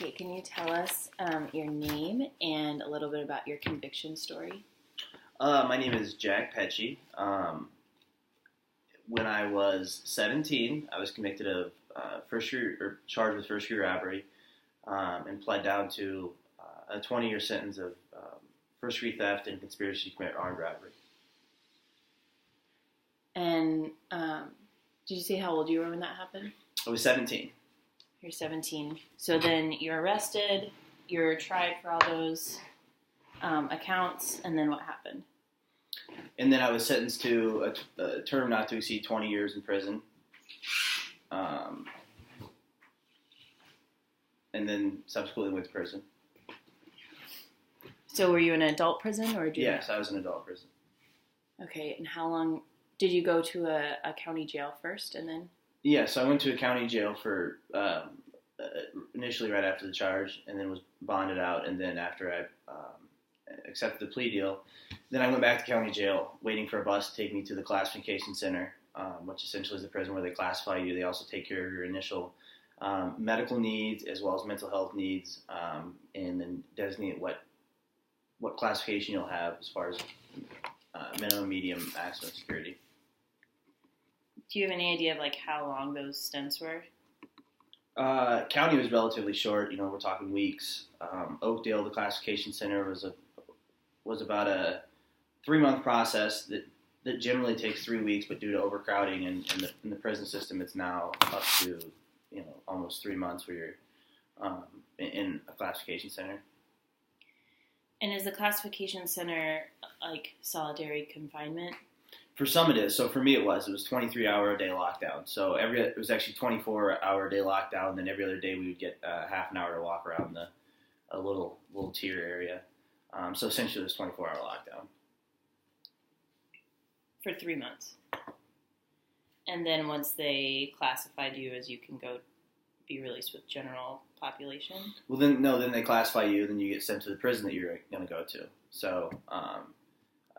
Okay, can you tell us your name and a little bit about your conviction story? My name is Jack Petchy. When I was 17, I was convicted of charged with first degree robbery, and pled down to a 20-year sentence of first degree theft and conspiracy to commit armed robbery. And did you say how old you were when that happened? I was 17. You're 17. So then you're arrested, you're tried for all those accounts, and then what happened? And then I was sentenced to a term not to exceed 20 years in prison. And then subsequently went to prison. So were you in an adult prison or juvenile? Yes, I was in adult prison. Okay, and how long did you go to a county jail first and then? Yeah, so I went to a county jail for initially right after the charge, and then was bonded out. And then after I accepted the plea deal, then I went back to county jail, waiting for a bus to take me to the classification center, which essentially is the prison where they classify you. They also take care of your initial medical needs as well as mental health needs, and then designate what classification you'll have as far as minimum, medium, maximum security. Do you have any idea of like how long those stints were? County was relatively short. We're talking weeks. Oakdale, the classification center, was about a 3-month process that generally takes 3 weeks, but due to overcrowding in the prison system, it's now up to almost 3 months where you're in a classification center. And is the classification center like solitary confinement? For some it is. So for me it was 23-hour a day lockdown. So it was actually 24-hour a day lockdown, and then every other day we would get half an hour to walk around a little tier area. So essentially it was 24-hour lockdown. For 3 months. And then once they classified you as you can go be released with general population? Well, then they classify you, then you get sent to the prison that you're going to go to. So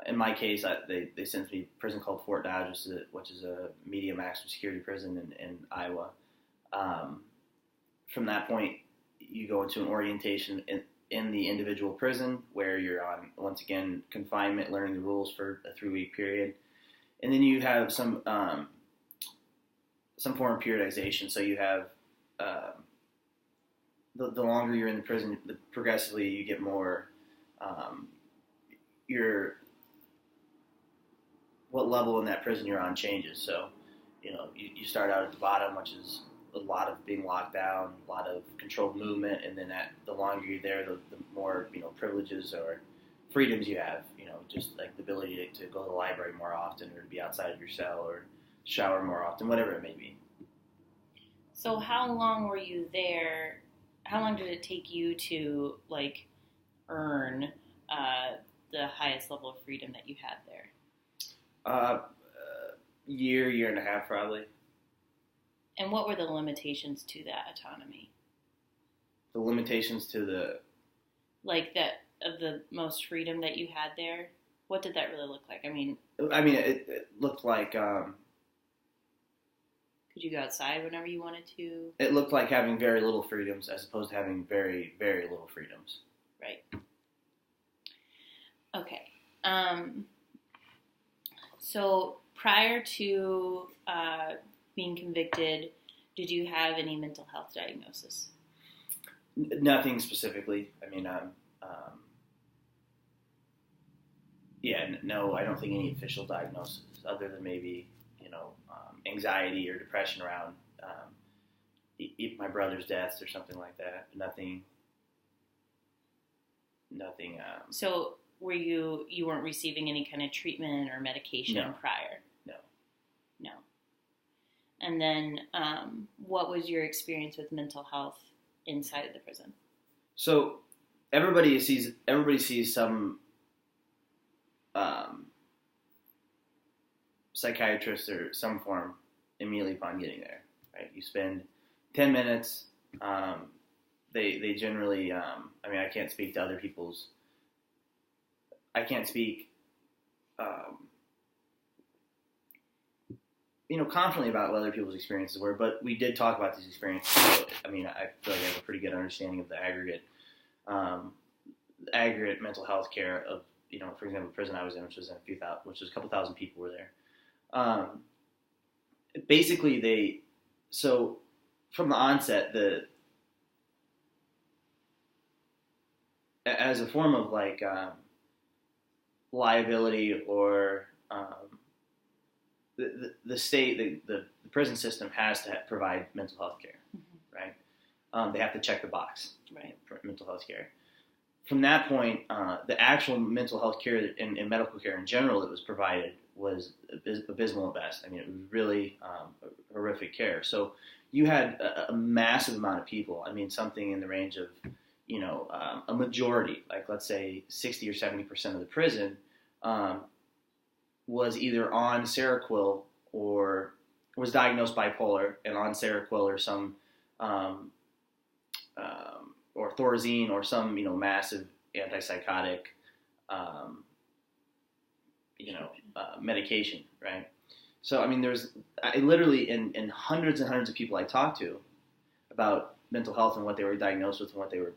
in my case, they sent me to a prison called Fort Dodge, which is a medium maximum security prison in Iowa. From that point, you go into an orientation in the individual prison where you're on, once again, confinement, learning the rules for a 3-week period. And then you have some form of periodization. So you have the longer you're in the prison, progressively you get more what level in that prison you're on changes. So, you start out at the bottom, which is a lot of being locked down, a lot of controlled movement, and then the longer you're there, the more, privileges or freedoms you have, just like the ability to go to the library more often, or to be outside of your cell, or shower more often, whatever it may be. So how long were you there? How long did it take you to, earn the highest level of freedom that you had there? Year and a half, probably. And what were the limitations to that autonomy? The limitations to the... of the most freedom that you had there? What did that really look like? It looked like... could you go outside whenever you wanted to? It looked like having very little freedoms as opposed to having very, very little freedoms. Right. Okay. So prior to being convicted, did you have any mental health diagnosis? Nothing specifically. No, I don't think any official diagnosis other than maybe, anxiety or depression around my brother's deaths or something like that. Nothing. So were you weren't receiving any kind of treatment or medication prior? No. And then what was your experience with mental health inside of the prison? So everybody sees some psychiatrist or some form immediately upon getting there, right? You spend 10 minutes. They generally, I can't speak to other people's. I can't speak confidently about what other people's experiences were, but we did talk about these experiences. So, I mean, I feel like I have a pretty good understanding of the aggregate mental health care of, for example, the prison I was in, which was a couple thousand people were there. Basically, so from the onset, as a form of like liability or the state, the prison system has to provide mental health care, right? They have to check the box, right, for mental health care. From that point, the actual mental health care and medical care in general that was provided was abysmal at best. I mean, it was really horrific care. So you had a massive amount of people. I mean, something in the range of, a majority, like let's say 60 or 70% of the prison was either on Seroquel or was diagnosed bipolar and on Seroquel or some or Thorazine or some massive antipsychotic medication, right? So I mean, I literally in hundreds and hundreds of people I talked to about mental health and what they were diagnosed with and what they were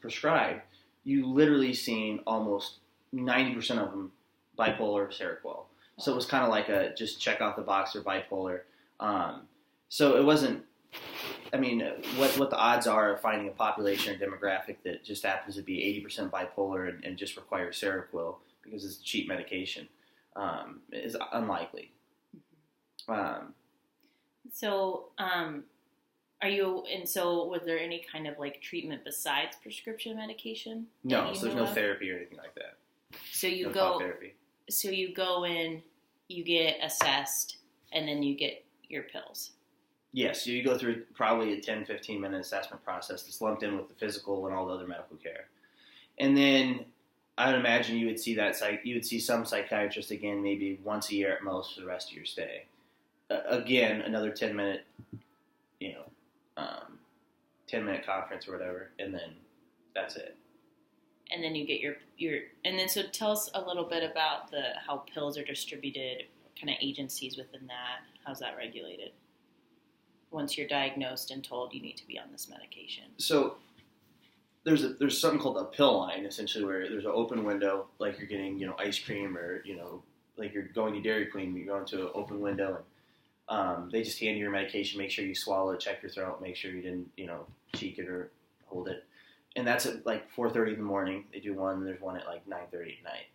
prescribed, you literally seen almost 90% of them bipolar Seroquel. So it was kind of like a just check off the box or bipolar. So it wasn't. I mean, what the odds are of finding a population or demographic that just happens to be 80% bipolar and just requires Seroquel because it's a cheap medication is unlikely. So was there any kind of like treatment besides prescription medication? No, so there's no therapy or anything like that. So you go in, you get assessed, and then you get your pills. Yes, so you go through probably a 10, 15-minute assessment process that's lumped in with the physical and all the other medical care. And then I would imagine you would see some psychiatrist again maybe once a year at most for the rest of your stay. Again, another 10-minute, 10-minute conference or whatever, and then that's it. And then you get your and then so tell us a little bit about how pills are distributed, kind of agencies within that. How's that regulated? Once you're diagnosed and told you need to be on this medication. So there's something called a pill line, essentially, where there's an open window, like you're getting ice cream or like you're going to Dairy Queen, you're going to an open window and they just hand you your medication, make sure you swallow it, check your throat, make sure you didn't cheek it or hold it, and that's at like 4:30 in the morning. They do one, and there's one at like 9:30 at night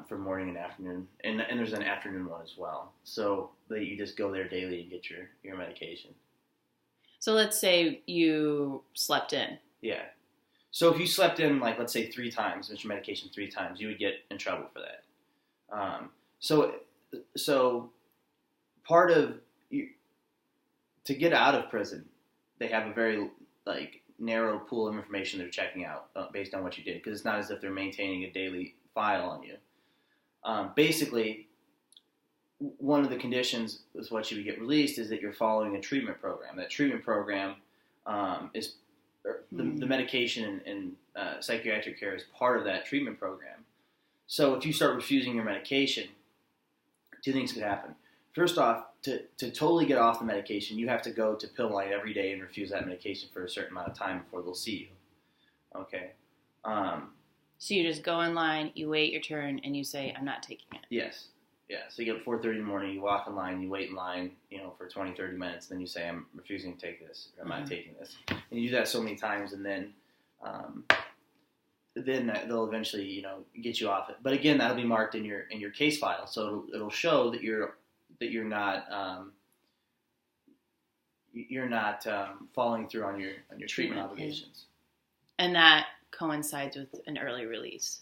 for morning and afternoon, and there's an afternoon one as well. So you just go there daily and get your medication. So let's say you slept in. Yeah. So if you slept in, like, let's say 3 times, with your medication 3 times, you would get in trouble for that. So part of to get out of prison, they have a very narrow pool of information they're checking out based on what you did, because it's not as if they're maintaining a daily file on you. Basically, one of the conditions with what you would get released is that you're following a treatment program. That treatment program is the medication and psychiatric care is part of that treatment program. So if you start refusing your medication, 2 things could happen. First off, to totally get off the medication, you have to go to pill line every day and refuse that medication for a certain amount of time before they'll see you. Okay. So you just go in line, you wait your turn, and you say, I'm not taking it. Yes. Yeah, so you get up 4:30 in the morning, you walk in line, you wait in line, for 20, 30 minutes, then you say, I'm refusing to take this, or I'm not taking this. And you do that so many times, and then they'll eventually, get you off it. But again, that'll be marked in your case file, so it'll show that you're not following through on your treatment obligations. And that coincides with an early release.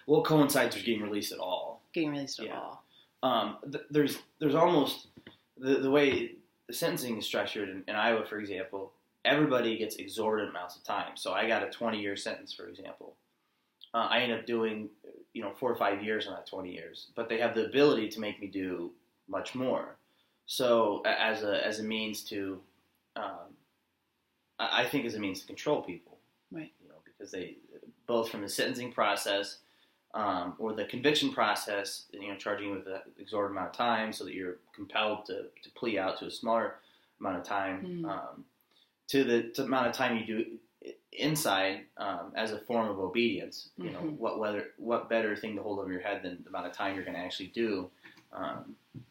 Well, it coincides with getting released at all. There's almost the way the sentencing is structured in Iowa, for example, everybody gets exorbitant amounts of time. So I got a 20-year sentence, for example. I end up doing 4 or 5 years on that 20 years, but they have the ability to make me do much more. So as a means to, I think as a means to control people, right? Because they both from the sentencing process. or the conviction process, charging you with an exorbitant amount of time so that you're compelled to plea out to a smaller amount of time, to the amount of time you do inside as a form of obedience. What better thing to hold over your head than the amount of time you're going to actually do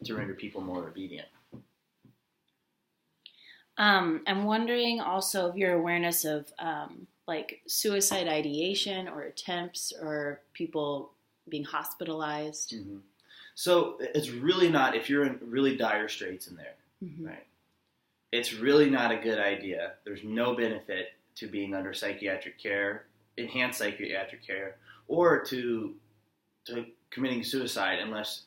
to render people more obedient. I'm wondering also of your awareness of like suicide ideation or attempts or people being hospitalized. Mm-hmm. So it's really not, if you're in really dire straits in there, right? It's really not a good idea. There's no benefit to being under psychiatric care, enhanced psychiatric care, or to committing suicide unless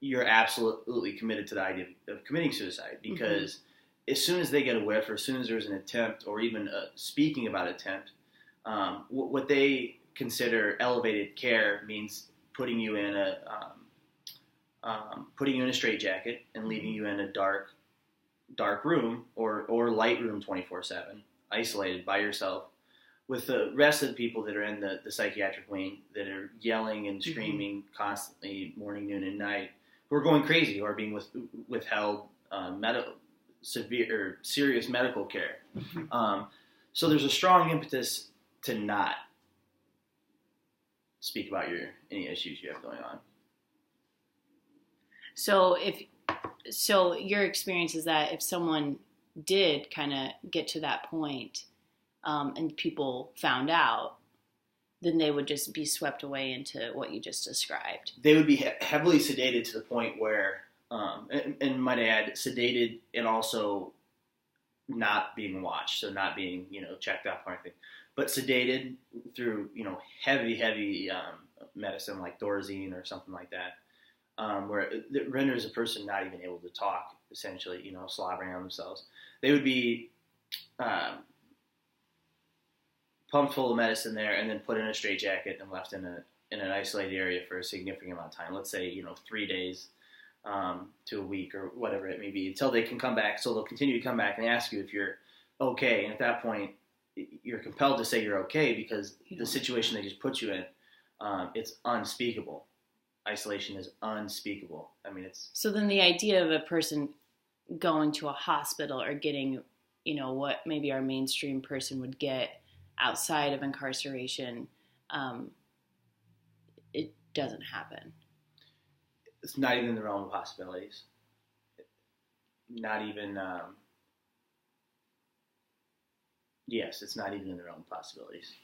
you're absolutely committed to the idea of committing suicide, because as soon as they get a whiff, or as soon as there's an attempt, or even speaking about attempt, what they consider elevated care means putting you in a straitjacket and leaving you in a dark room or light room 24/7, isolated by yourself, with the rest of the people that are in the psychiatric wing that are yelling and screaming constantly, morning, noon, and night, who are going crazy, who are being withheld serious medical care. So there's a strong impetus to not speak about any issues you have going on. So your experience is that if someone did kind of get to that point, and people found out, then they would just be swept away into what you just described. They would be heavily sedated to the point where, and might I add, sedated and also not being watched, so not being, checked up or anything, but sedated through, heavy medicine like Thorazine or something like that, where it renders a person not even able to talk, essentially, slobbering on themselves. They would be pumped full of medicine there and then put in a straitjacket and left in an isolated area for a significant amount of time. Let's say, 3 days to a week or whatever it may be, until they can come back. So they'll continue to come back and ask you if you're okay. And at that point, you're compelled to say you're okay because the situation they just put you in, it's unspeakable. Isolation is unspeakable. I mean, it's... So then the idea of a person going to a hospital or getting, what maybe our mainstream person would get outside of incarceration, it doesn't happen. It's not even in the realm of possibilities. Not even, yes, it's not even in the realm of possibilities.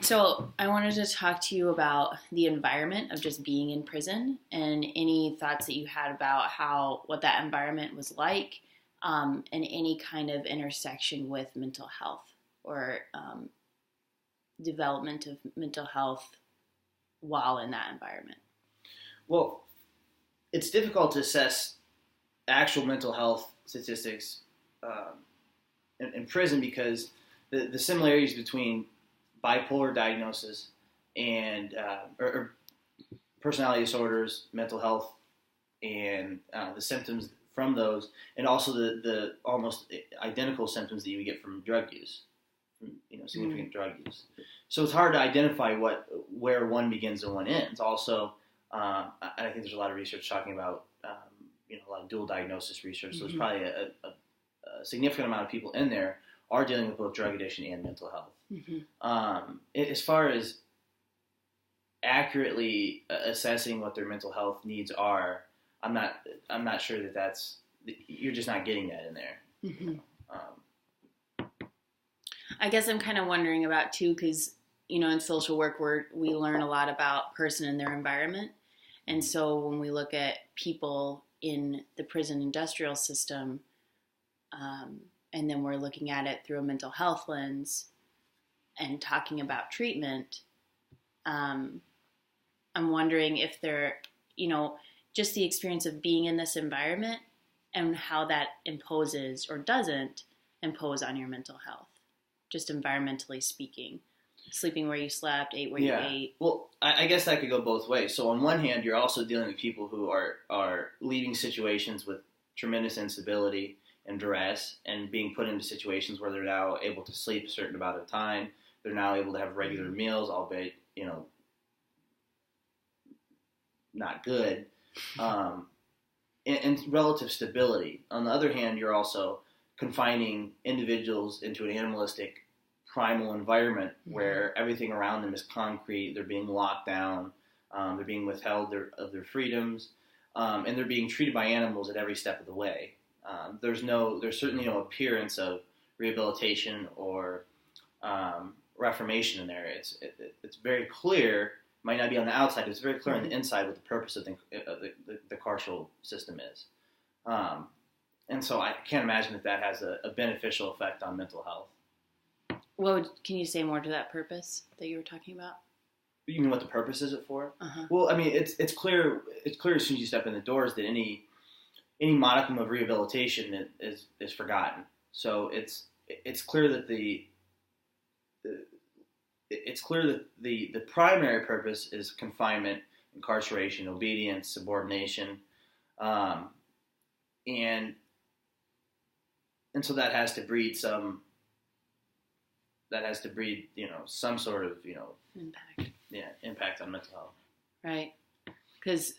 So I wanted to talk to you about the environment of just being in prison and any thoughts that you had about what that environment was like, and any kind of intersection with mental health or development of mental health while in that environment. Well, it's difficult to assess actual mental health statistics in prison because the similarities between bipolar diagnosis and or personality disorders, mental health, and the symptoms from those, and also the almost identical symptoms that you would get from drug use, from significant drug use. So it's hard to identify where one begins and one ends. Also, I think there's a lot of research talking about a lot of dual diagnosis research. So there's probably a significant amount of people in there are dealing with both drug addiction and mental health. As far as accurately assessing what their mental health needs are, I'm not sure you're just not getting that in there. I guess I'm kind of wondering about too, because in social work we learn a lot about person and their environment, and so when we look at people in the prison industrial system, and then we're looking at it through a mental health lens and talking about treatment, I'm wondering if they're, just the experience of being in this environment and how that imposes or doesn't impose on your mental health, just environmentally speaking. Sleeping where you slept, ate where you ate. Well, I guess that could go both ways. So on one hand, you're also dealing with people who are leaving situations with tremendous instability and duress and being put into situations where they're now able to sleep a certain amount of time, They're now able to have regular meals, albeit, not good, and relative stability. On the other hand, you're also confining individuals into an animalistic primal environment where everything around them is concrete. They're being locked down. They're being withheld of their freedoms, and they're being treated by animals at every step of the way. There's certainly no appearance of rehabilitation or reformation in there. It's very clear. Might not be on the outside. It's very clear on the inside what the purpose of the carceral system is. And so I can't imagine that has a beneficial effect on mental health. Can you say more to that purpose that you were talking about? You mean what the purpose is it for? Uh-huh. Well, I mean, it's clear. It's clear as soon as you step in the doors that any modicum of rehabilitation is forgotten. So it's clear that the primary purpose is confinement, incarceration, obedience, subordination, and so that has to breed some sort of impact. Yeah, impact on mental health. Right, because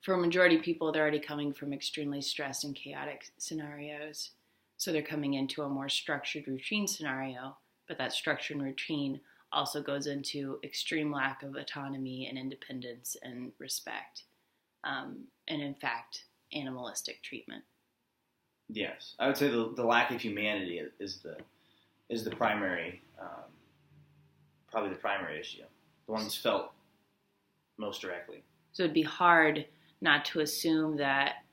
for a majority of people, they're already coming from extremely stressed and chaotic scenarios, so they're coming into a more structured routine scenario. But that structured routine also goes into extreme lack of autonomy and independence and respect, and in fact, animalistic treatment. Yes, I would say the lack of humanity is the primary, probably the primary issue, the one that's felt most directly. So it'd be hard not to assume that,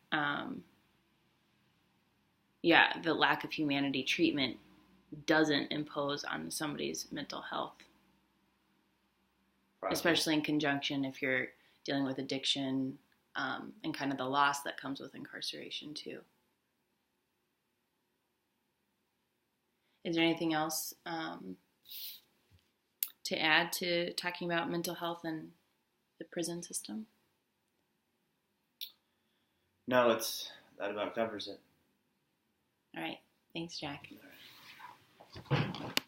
the lack of humanity treatment doesn't impose on somebody's mental health. Probably. Especially in conjunction if you're dealing with addiction and kind of the loss that comes with incarceration too. Is there anything else to add to talking about mental health and the prison system? No, that about covers it. All right. Thanks, Jack. All right.